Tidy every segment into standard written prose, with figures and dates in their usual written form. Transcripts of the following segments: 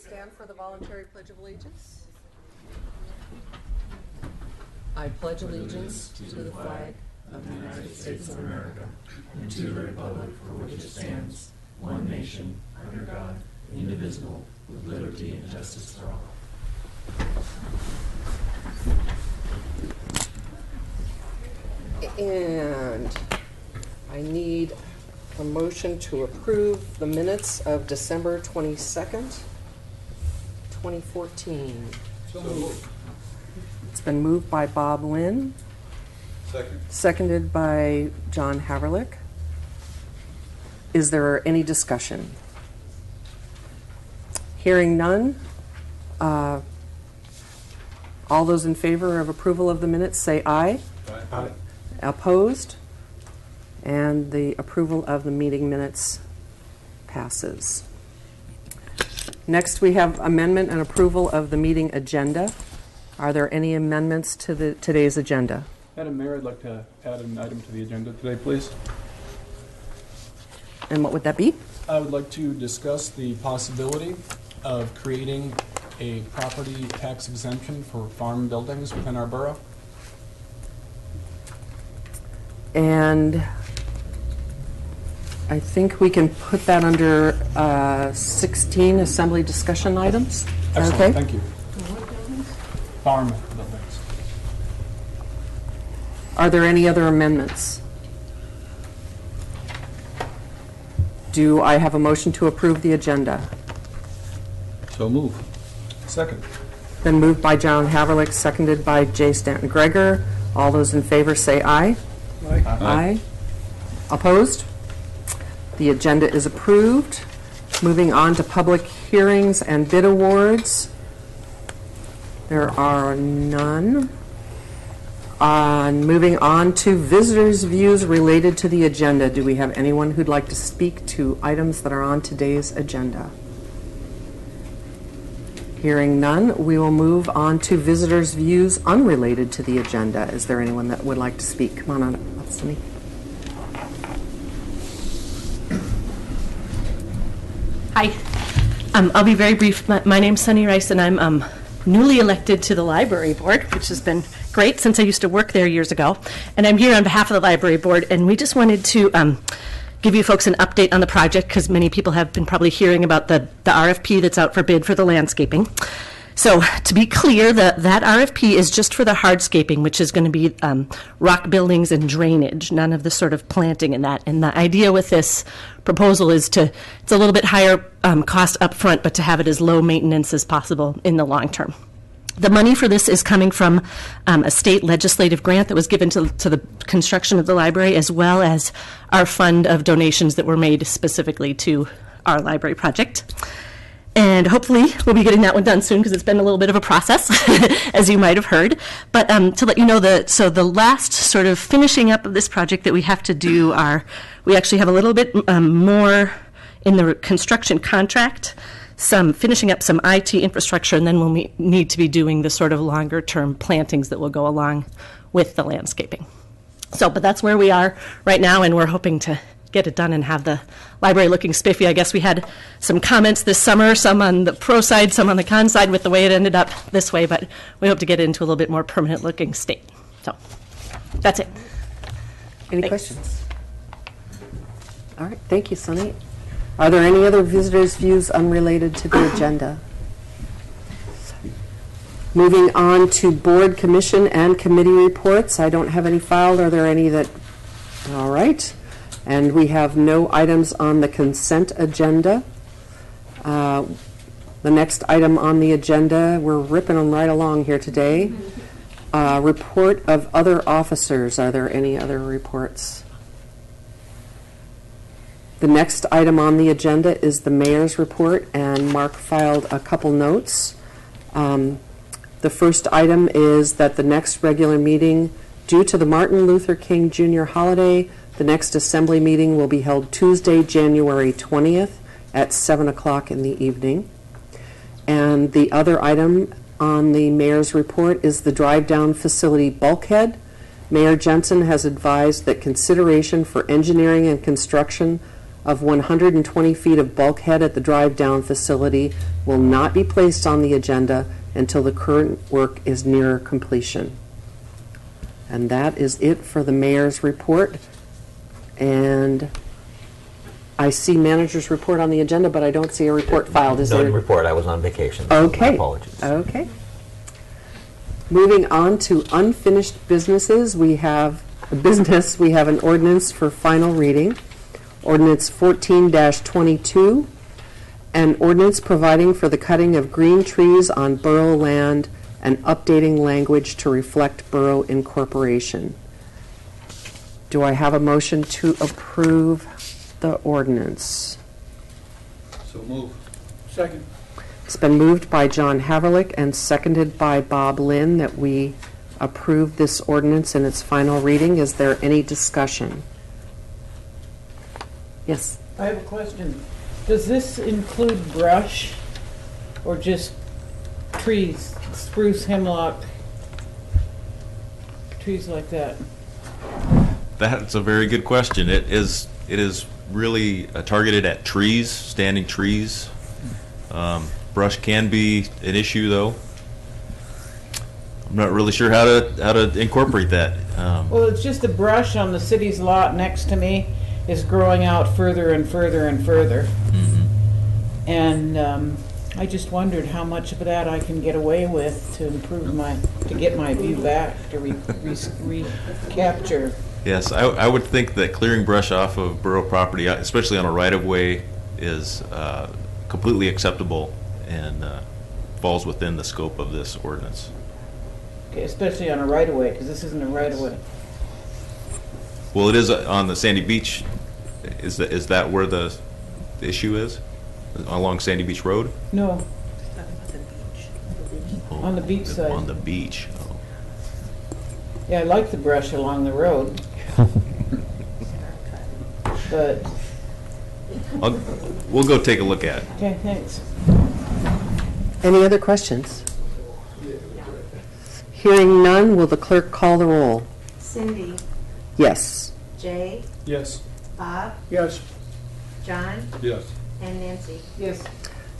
stand for the voluntary Pledge of Allegiance. I pledge allegiance to the flag of the United States of America and to the republic for which it stands, one nation, under God, indivisible, with liberty and justice for all. And I need a motion to approve the minutes of December 22nd, 2014. So moved. It's been moved by Bob Lynn. Second. Seconded by John Haverlick. Is there any discussion? Hearing none. All those in favor of approval of the minutes say aye. Aye. Opposed? And the approval of the meeting minutes passes. Next, we have amendment and approval of the meeting agenda. Are there any amendments to today's agenda? Madam Mayor, I'd like to add an item to the agenda today, please. And what would that be? I would like to discuss the possibility of creating a property tax exemption for farm buildings within our borough. And I think we can put that under 16 assembly discussion items. Excellent, Okay. thank you. Farm buildings. Are there any other amendments? Do I have a motion to approve the agenda? So move. Second. Been moved by John Haverlick, seconded by J. Stanton Gregor. All those in favor say aye. Aye. Aye. Opposed? The agenda is approved. Moving on to public hearings and bid awards. There are none. Moving on to visitors' views related to the agenda. Do we have anyone who'd like to speak to items that are on today's agenda? Hearing none, we will move on to visitors' views unrelated to the agenda. Is there anyone that would like to speak? Come on up, Sunny. Hi. I'll be very brief. My name's Sunny Rice, and I'm newly elected to the library board, which has been great since I used to work there years ago. And I'm here on behalf of the library board, and we just wanted to give you folks an update on the project, because many people have been probably hearing about the RFP that's out for bid for the landscaping. So to be clear, that RFP is just for the hardscaping, which is going to be rock buildings and drainage, none of the sort of planting in that. And the idea with this proposal is it's a little bit higher cost up front, but to have it as low maintenance as possible in the long term. The money for this is coming from a state legislative grant that was given to the construction of the library, as well as our fund of donations that were made specifically to our library project. And hopefully we'll be getting that one done soon, because it's been a little bit of a process, as you might have heard. But to let you know, the last sort of finishing up of this project that we have to do we actually have a little bit more in the construction contract, finishing up some IT infrastructure, and then we'll need to be doing the sort of longer term plantings that will go along with the landscaping. But that's where we are right now, and we're hoping to get it done and have the library looking spiffy. I guess we had some comments this summer, some on the pro side, some on the con side with the way it ended up this way, but we hope to get it into a little bit more permanent looking state. So that's it. Any Thanks. questions? All right, thank you, Sunny. Are there any other visitors' views unrelated to the agenda? Moving on to board, commission, and committee reports. I don't have any filed. Are there any that? All right. And we have no items on the consent agenda. The next item on the agenda, we're ripping them right along here today. Report of other officers. Are there any other reports? The next item on the agenda is the mayor's report, and Mark filed a couple notes. The first item is that the next regular meeting, due to the Martin Luther King Jr. holiday, the next assembly meeting will be held Tuesday, January 20th at 7 o'clock in the evening. And the other item on the mayor's report is the drive-down facility bulkhead. Mayor Jensen has advised that consideration for engineering and construction of 120 feet of bulkhead at the drive-down facility will not be placed on the agenda until the current work is near completion. And that is it for the mayor's report. And I see manager's report on the agenda, but I don't see a report filed. Is No there? report, I was on vacation. Okay. My apologies. Okay. Moving on to unfinished businesses, we have an ordinance for final reading. Ordinance 14-22, an ordinance providing for the cutting of green trees on borough land and updating language to reflect borough incorporation. Do I have a motion to approve the ordinance? So move. Second. It's been moved by John Haverlick and seconded by Bob Lynn that we approve this ordinance in its final reading. Is there any discussion? Yes. I have a question. Does this include brush or just trees, spruce, hemlock, trees like that? That's a very good question. It is really targeted at trees, standing trees. Brush can be an issue, though. I'm not really sure how to incorporate that. Well, it's just the brush on the city's lot next to me is growing out further and further and further. Mm-hmm. And I just wondered how much of that I can get away with to get my view back, to recapture. Yes, I would think that clearing brush off of borough property, especially on a right-of-way, is completely acceptable and falls within the scope of this ordinance. Okay, especially on a right-of-way, because this isn't a right-of-way. Well, it is on the Sandy Beach. Is that where the issue is? Along Sandy Beach Road? No, Oh, On the beach side. On the beach. Oh. yeah, I like the brush along the road. But, We'll go take a look at it. okay, thanks. Any other questions? Hearing none, will the clerk call the roll? Cindy, Yes. Jay, Yes. Bob, Yes. John, Yes. and Nancy. Yes.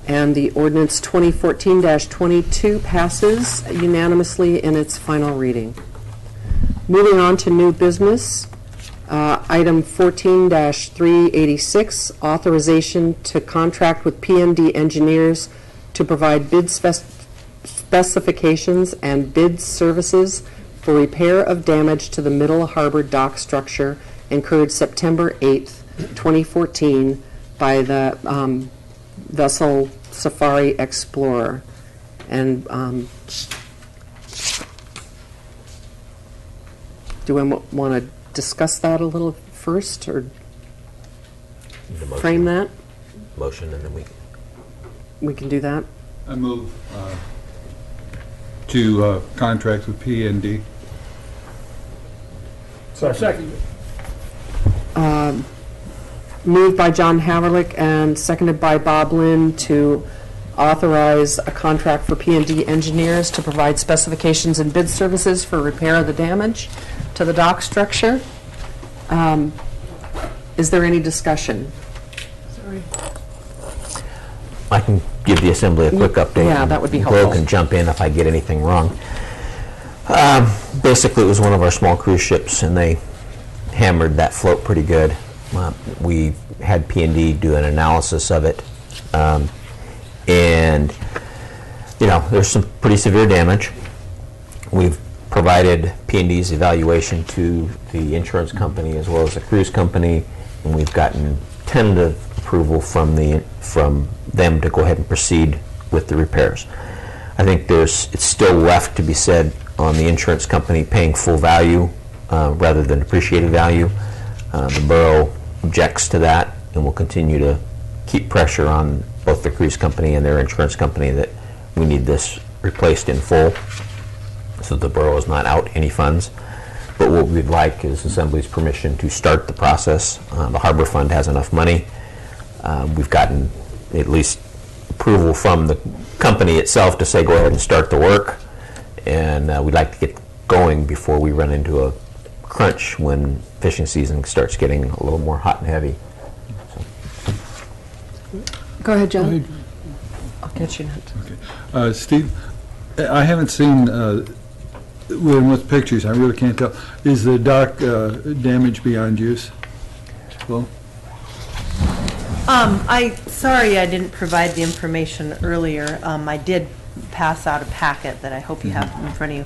And the ordinance 2014-22 passes unanimously in its final reading. Moving on to new business, item 14-386, authorization to contract with P&D engineers to provide bid specifications and bid services for repair of damage to the Middle Harbor dock structure incurred September 8th, 2014 by the vessel Safari Explorer. And do we want to discuss that a little first, or Need a motion. frame that? Motion, and then We can do that. I move to contract with P&D. Second. Moved by John Haverlick and seconded by Bob Lynn to authorize a contract for P&D engineers to provide specifications and bid services for repair of the damage to the dock structure. Is there any discussion? Sorry. I can give the assembly a quick update. Yeah, that would be and helpful. Will can jump in if I get anything wrong. Basically, it was one of our small cruise ships, and they hammered that float pretty good. We had P&D do an analysis of it, and there's some pretty severe damage. We've provided P&D's evaluation to the insurance company as well as the cruise company, and we've gotten tentative approval from them to go ahead and proceed with the repairs. I think it's still left to be said on the insurance company paying full value rather than depreciated value. The borough objects to that, and will continue to keep pressure on both the cruise company and their insurance company that we need this replaced in full, so the borough is not out any funds. But what we'd like is Assembly's permission to start the process. The Harbor Fund has enough money. We've gotten at least approval from the company itself to say go ahead and start the work, and we'd like to get going before we run into a crunch when fishing season starts getting a little more hot and heavy. So Go ahead, John. I'll catch you next. Steve, I haven't seen, with pictures, I really can't tell. Is the dock damaged beyond use? Well, Sorry I didn't provide the information earlier. I did pass out a packet that I hope you have in front of you.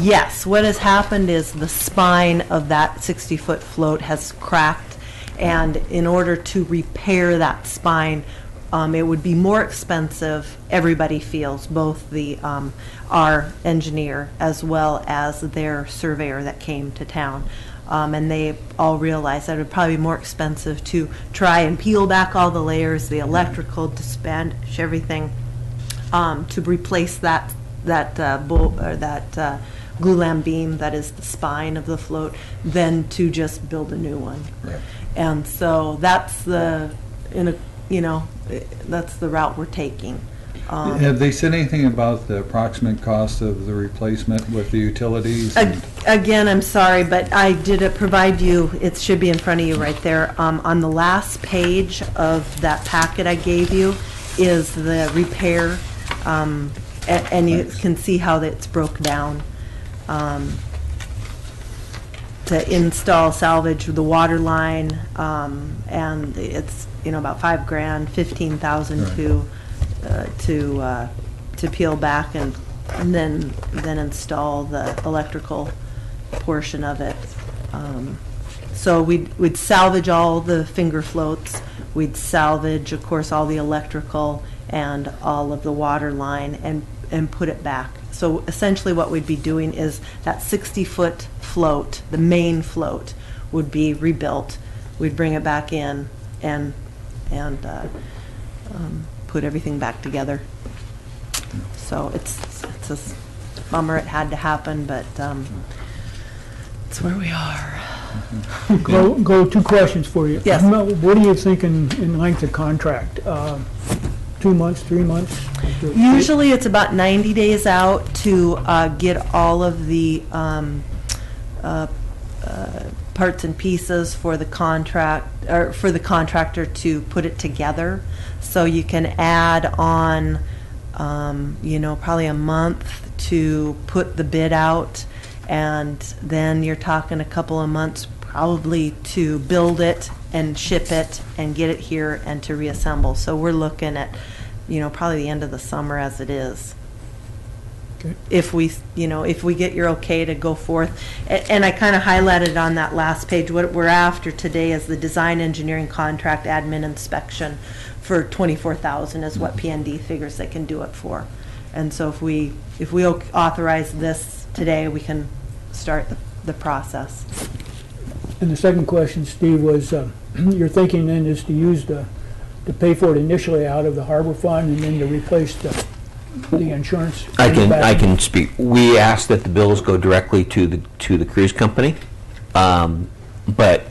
Yes, what has happened is the spine of that 60-foot float has cracked, and in order to repair that spine, it would be more expensive, everybody feels, both the our engineer as well as their surveyor that came to town. And they all realized that it would probably be more expensive to try and peel back all the layers, the electrical, to Spanish everything, to replace that glulam beam that is the spine of the float, than to just build a new one. right. And so that's the that's the route we're taking. Have they said anything about the approximate cost of the replacement with the utilities? Again, I'm sorry, but I did provide you, it should be in front of you right there. On the last page of that packet I gave you is the repair, and you can see how it's broke down. To install, salvage the water line, and it's, about $5,000, $15,000 to peel back and then install the electrical portion of it. So we'd salvage all the finger floats. We'd salvage, of course, all the electrical and all of the water line and put it back. So essentially what we'd be doing is that 60-foot float, the main float, would be rebuilt. We'd bring it back in and put everything back together. So it's a bummer it had to happen, but it's where we are. Go, 2 questions for you. Yes. What are you thinking in length of contract? 2 months, 3 months? Usually it's about 90 days out to get all of the parts and pieces for the contract, or for the contractor to put it together. So you can add on, probably a month to put the bid out, and then you're talking a couple of months probably to build it and ship it and get it here and to reassemble. So we're looking at, probably the end of the summer as it is. Okay. If we get your okay to go forth. And I kind of highlighted on that last page, what we're after today is the design engineering contract admin inspection for $24,000 is what PND figures they can do it for. And so if we authorize this today, we can start the process. And the second question, Steve, was your thinking then is to use to pay for it initially out of the harbor fund and then to replace the insurance? I can speak. We asked that the bills go directly to the cruise company, but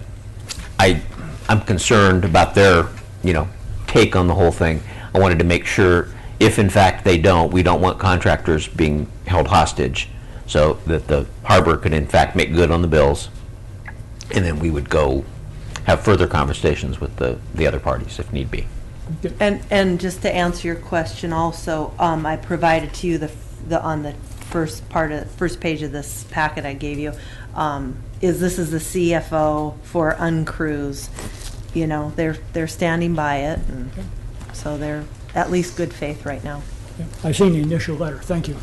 I'm concerned about their take on the whole thing. I wanted to make sure, if in fact they don't, we don't want contractors being held hostage, so that the harbor could in fact make good on the bills, and then we would go have further conversations with the other parties if need be. And just to answer your question also, I provided to you on the first page of this packet I gave you, this is the CFO for Uncruise. They're standing by it, and so they're at least good faith right now. I've seen the initial letter. Thank you.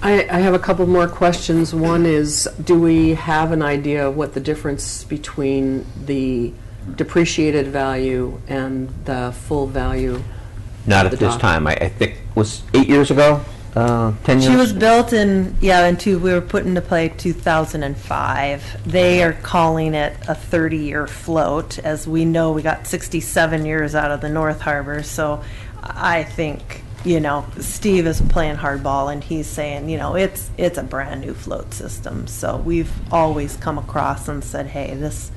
I have a couple more questions. One is, do we have an idea of what the difference between the depreciated value and the full value? Not of at the this dock? time. I think was 8 years ago, 10 years. She was built we were put into play 2005. They are calling it a 30-year float. As we know, we got 67 years out of the North Harbor, so I think, Steve is playing hardball, and he's saying, it's a brand new float system. So we've always come across and said, hey, this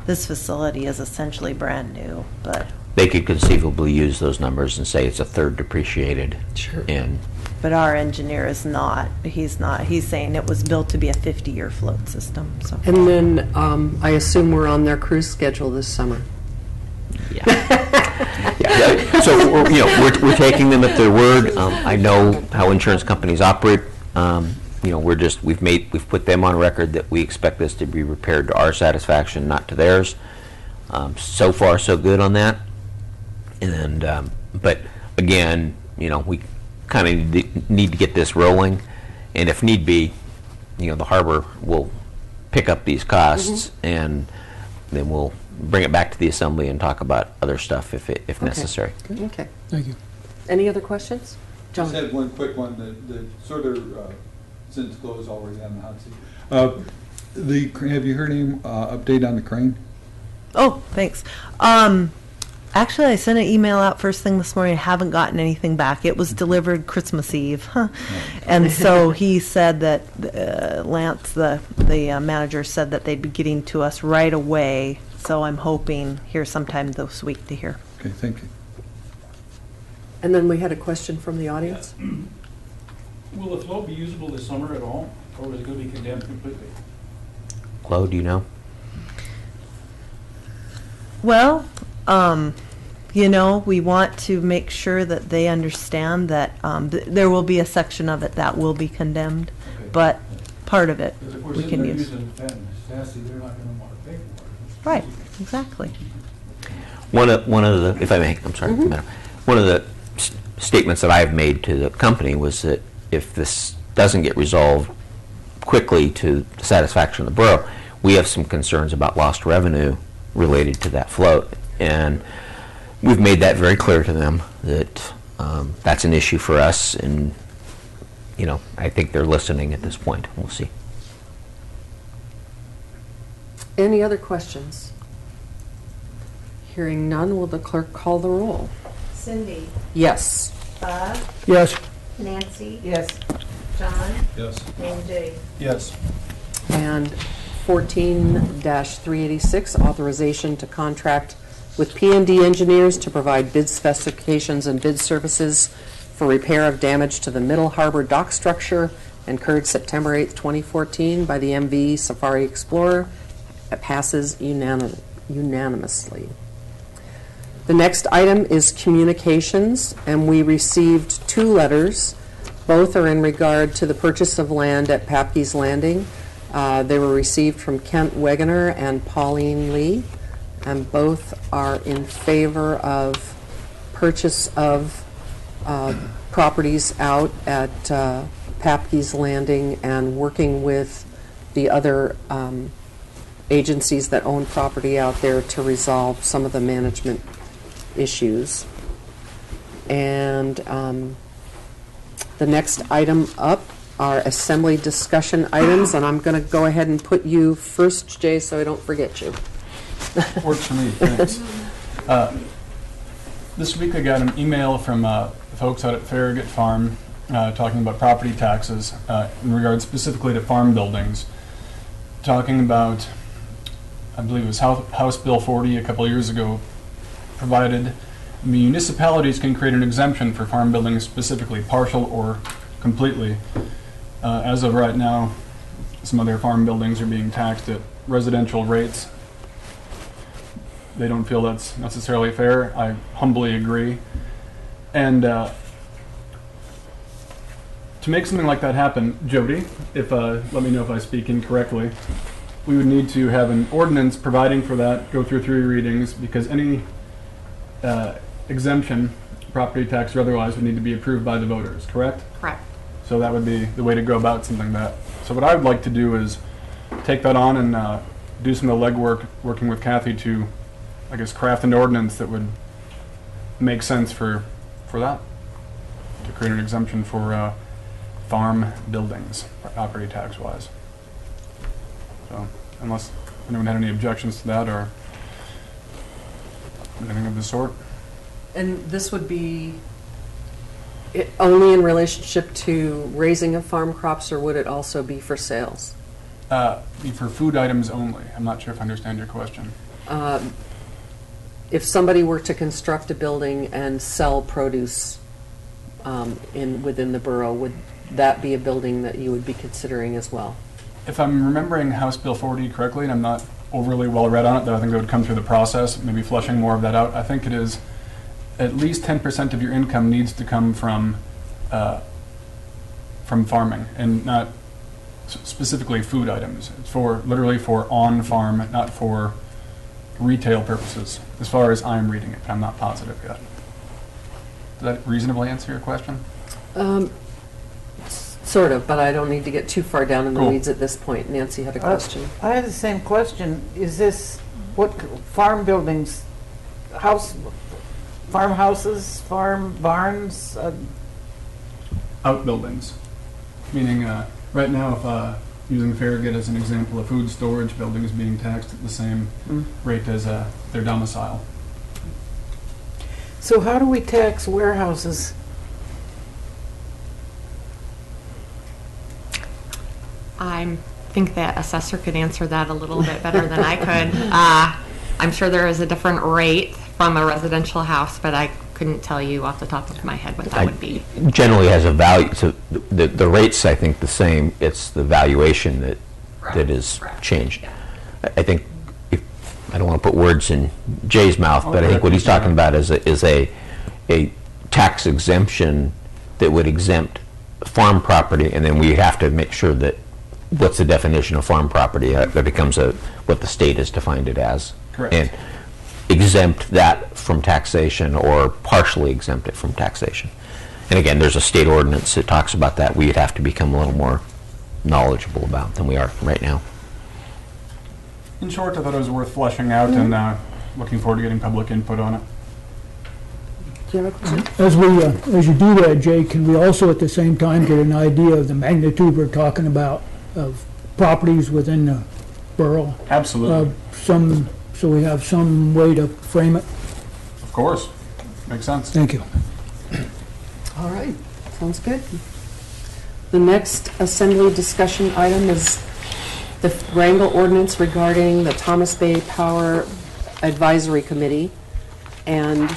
facility is essentially brand new, but They could conceivably use those numbers and say it's a third depreciated. Sure. but our engineer is not. He's not. He's saying it was built to be a 50-year float system. So. And then I assume we're on their cruise schedule this summer. Yeah. So, we're taking them at their word. I know how insurance companies operate. We've put them on record that we expect this to be repaired to our satisfaction, not to theirs. So far, so good on that. And, but again, we kind of need to get this rolling. And if need be, the harbor will pick up these costs and then we'll bring it back to the assembly and talk about other stuff if necessary. Okay. Thank you. Any other questions? John? Just had one quick one, the sort of, since Glo's already on the hot seat. Have you heard any update on the crane? Oh, thanks. Actually, I sent an email out first thing this morning. I haven't gotten anything back. It was delivered Christmas Eve. And so he said that Lance, the manager, said that they'd be getting to us right away. So I'm hoping here sometime this week to hear. Okay, thank you. And then we had a question from the audience. Will the float be usable this summer at all, or is it going to be condemned completely? Chloe, do you know? Well, we want to make sure that they understand that there will be a section of it that will be condemned, but part of it Because if we're we sitting can there use. using sassy, they're not going to want to pay for it. Right, exactly. One of the, if I may, I'm sorry, Madam. One of the statements that I've made to the company was that if this doesn't get resolved quickly to the satisfaction of the borough, we have some concerns about lost revenue related to that float. And we've made that very clear to them that that's an issue for us, and I think they're listening at this point. We'll see. Any other questions? Hearing none, will the clerk call the roll? Cindy, Yes. Bob, Yes. Nancy, Yes. John, Yes. and Jay. Yes. And 14-386, authorization to contract with P&D engineers to provide bid specifications and bid services for repair of damage to the Middle Harbor dock structure incurred September 8th, 2014 by the MV Safari Explorer. It passes unanimously. The next item is communications, and we received 2 letters. Both are in regard to the purchase of land at Papke's Landing. They were received from Kent Wegener and Pauline Lee, and both are in favor of purchase of properties out at Papke's Landing and working with the other agencies that own property out there to resolve some of the management issues. And the next item up are assembly discussion items, and I'm going to go ahead and put you first, Jay, so I don't forget you. Works for me, thanks. This week I got an email from the folks out at Farragut Farm talking about property taxes in regards specifically to farm buildings. Talking about, I believe it was House Bill 40 a couple of years ago, provided municipalities can create an exemption for farm buildings, specifically partial or completely. As of right now, some of their farm buildings are being taxed at residential rates. They don't feel that's necessarily fair. I humbly agree. And to make something like that happen, Jody, if let me know if I speak incorrectly, we would need to have an ordinance providing for that, go through 3 readings, because any exemption, property tax or otherwise, would need to be approved by the voters, correct? Correct. So that would be the way to go about something like that. So what I would like to do is take that on and do some of the legwork, working with Kathy to, I guess, craft an ordinance that would make sense for that, to create an exemption for farm buildings, property tax-wise. So unless anyone had any objections to that or anything of the sort. And this would be only in relationship to raising of farm crops, or would it also be for sales? Be for food items only. I'm not sure if I understand your question. If somebody were to construct a building and sell produce within the borough, would that be a building that you would be considering as well? If I'm remembering House Bill 40 correctly, and I'm not overly well read on it, though I think that would come through the process, maybe flushing more of that out. I think it is at least 10% of your income needs to come from farming, and not specifically food items. It's for literally for on-farm, not for retail purposes, as far as I'm reading it. I'm not positive yet. Does that reasonably answer your question? Sort of, but I don't need to get too far down in the Cool. weeds at this point. Nancy had a question. I have the same question. Is this, what farm buildings, farmhouses, farm barns? Outbuildings, meaning right now, if using Farragut as an example, a food storage building is being taxed at the same rate as their domicile. So how do we tax warehouses? I think the assessor could answer that a little bit better than I could. I'm sure there is a different rate from a residential house, but I couldn't tell you off the top of my head what that would be. Generally has a value, so the rate's, I think, the same. It's the valuation that is changed. I think, I don't want to put words in Jay's mouth, but I think what he's talking about is a tax exemption that would exempt farm property, and then we have to make sure that what's the definition of farm property? That becomes what the state has defined it as. Correct. And exempt that from taxation, or partially exempt it from taxation. And again, there's a state ordinance that talks about that. We'd have to become a little more knowledgeable about than we are right now. In short, I thought it was worth fleshing out, and looking forward to getting public input on it. Do you have a question? As you do that, Jay, can we also at the same time get an idea of the magnitude we're talking about of properties within the borough? Absolutely. So we have some way to frame it? Of course. Makes sense. Thank you. All right, sounds good. The next assembly discussion item is the Wrangell ordinance regarding the Thomas Bay Power Advisory Committee. And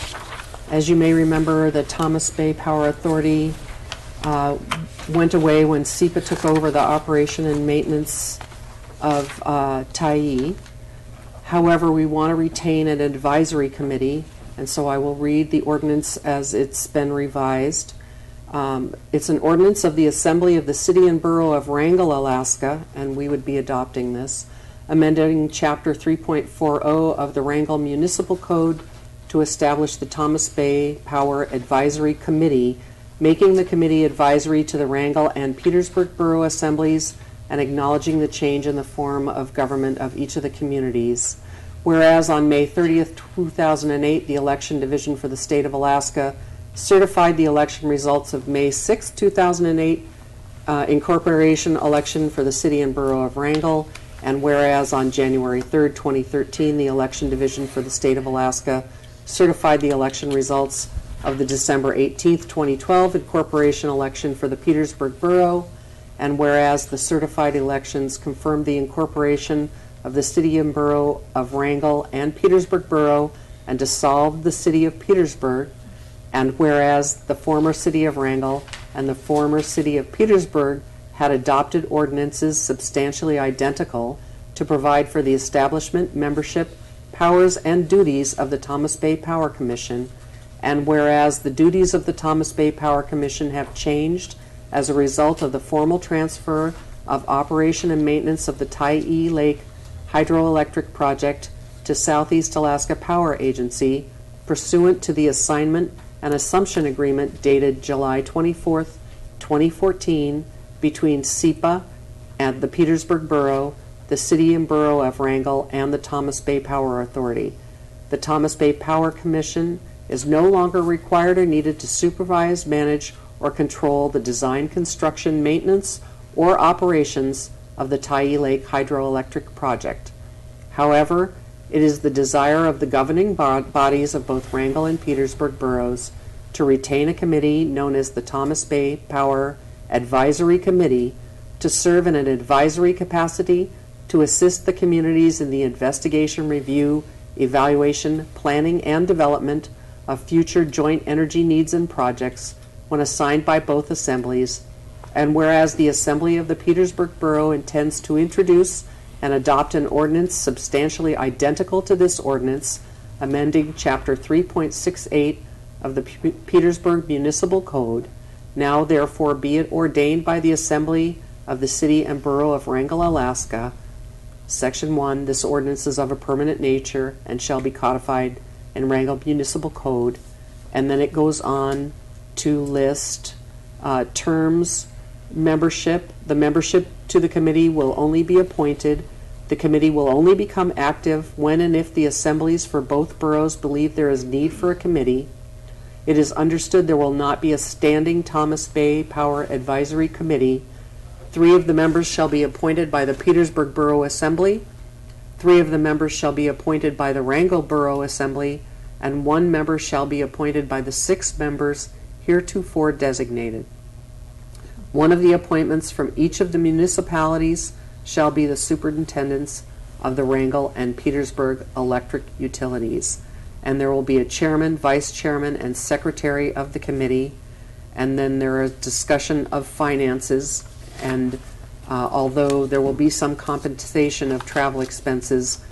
as you may remember, the Thomas Bay Power Authority went away when SEPA took over the operation and maintenance of Tyee. However, we want to retain an advisory committee, and so I will read the ordinance as it's been revised. It's an ordinance of the Assembly of the City and Borough of Wrangell, Alaska, and we would be adopting this, amending Chapter 3.40 of the Wrangell Municipal Code to establish the Thomas Bay Power Advisory Committee, making the committee advisory to the Wrangell and Petersburg Borough Assemblies, and acknowledging the change in the form of government of each of the communities. Whereas on May 30th, 2008, the Election Division for the State of Alaska certified the election results of May 6th, 2008, incorporation election for the City and Borough of Wrangell, and whereas on January 3rd, 2013, the Election Division for the State of Alaska certified the election results of the December 18th, 2012, incorporation election for the Petersburg Borough, and whereas the certified elections confirmed the incorporation of the City and Borough of Wrangell and Petersburg Borough and dissolved the City of Petersburg, and whereas the former City of Wrangell and the former City of Petersburg had adopted ordinances substantially identical to provide for the establishment, membership, powers, and duties of the Thomas Bay Power Commission, and whereas the duties of the Thomas Bay Power Commission have changed as a result of the formal transfer of operation and maintenance of the Tyee Lake Hydroelectric Project to Southeast Alaska Power Agency pursuant to the assignment and assumption agreement dated July 24th, 2014 between SEPA and the Petersburg Borough, the City and Borough of Wrangell, and the Thomas Bay Power Authority. The Thomas Bay Power Commission is no longer required or needed to supervise, manage, or control the design, construction, maintenance, or operations of the Tyee Lake Hydroelectric Project. However, it is the desire of the governing bodies of both Wrangell and Petersburg boroughs to retain a committee known as the Thomas Bay Power Advisory Committee to serve in an advisory capacity to assist the communities in the investigation, review, evaluation, planning, and development of future joint energy needs and projects when assigned by both assemblies, and whereas the Assembly of the Petersburg Borough intends to introduce and adopt an ordinance substantially identical to this ordinance, amending Chapter 3.68 of the Petersburg Municipal Code. Now therefore be it ordained by the Assembly of the City and Borough of Wrangell, Alaska, Section 1, this ordinance is of a permanent nature and shall be codified in Wrangell Municipal Code. And then it goes on to list terms, membership. The membership to the committee will only be appointed. The committee will only become active when and if the assemblies for both boroughs believe there is need for a committee. It is understood there will not be a standing Thomas Bay Power Advisory Committee. 3 of the members shall be appointed by the Petersburg Borough Assembly. 3 of the members shall be appointed by the Wrangell Borough Assembly, and 1 member shall be appointed by the 6 members heretofore designated. 1 of the appointments from each of the municipalities shall be the superintendents of the Wrangell and Petersburg electric utilities. And there will be a chairman, vice chairman, and secretary of the committee. And then there is discussion of finances. And although there will be some compensation of travel expenses,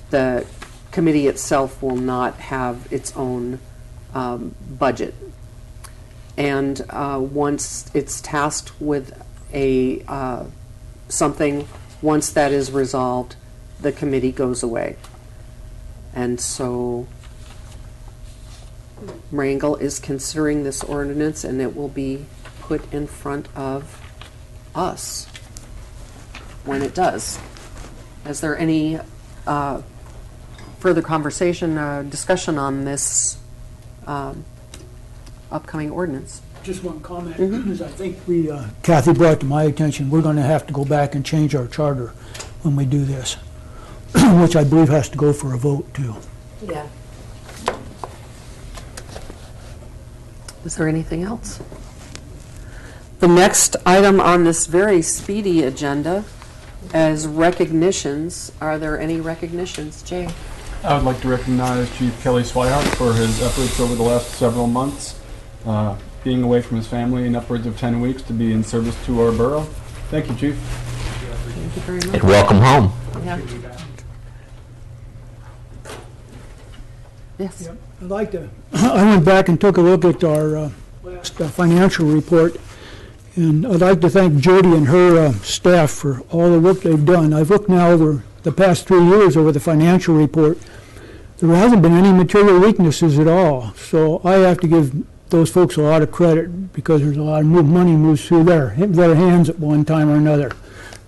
the committee itself will not have its own budget. And once it's tasked with something, once that is resolved, the committee goes away. And so Wrangell is considering this ordinance, and it will be put in front of us when it does. Is there any further conversation, discussion on this upcoming ordinance? Just one comment, because I think Kathy brought to my attention, we're going to have to go back and change our charter when we do this, which I believe has to go for a vote too. Yeah. Is there anything else? The next item on this very speedy agenda is recognitions. Are there any recognitions, Jay? I would like to recognize Chief Kelly Swihart for his efforts over the last several months, being away from his family in upwards of 10 weeks to be in service to our borough. Thank you, Chief. Thank you very much. And welcome home. Yeah. Yes. Yep. I'd like to, I went back and took a look at our last financial report, and I'd like to thank Jody and her staff for all the work they've done. I've looked now over the past 3 years over the financial report. There hasn't been any material weaknesses at all, so I have to give those folks a lot of credit because there's a lot of money moves through their hands at one time or another.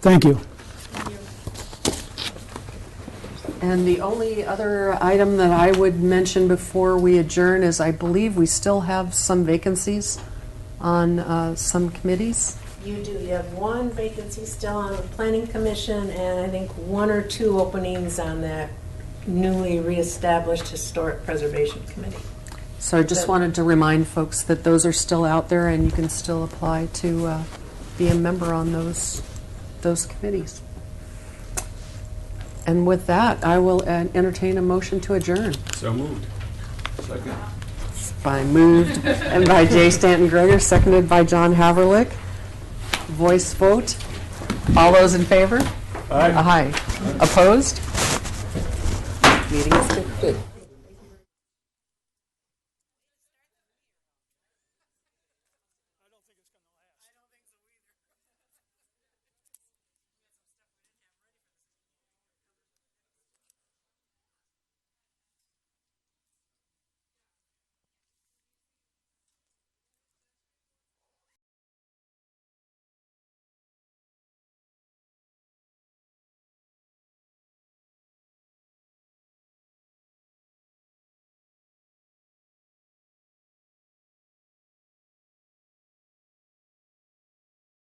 Thank you. And the only other item that I would mention before we adjourn is I believe we still have some vacancies on some committees. You do. You have 1 vacancy still on the Planning Commission, and I think 1 or 2 openings on that newly reestablished Historic Preservation Committee. So I just wanted to remind folks that those are still out there and you can still apply to be a member on those committees. And with that, I will entertain a motion to adjourn. So moved. Second. By moved and by Jay Stanton Greger, seconded by John Haverlick. Voice vote. All those in favor? Aye. Aye. Opposed? Meeting is concluded.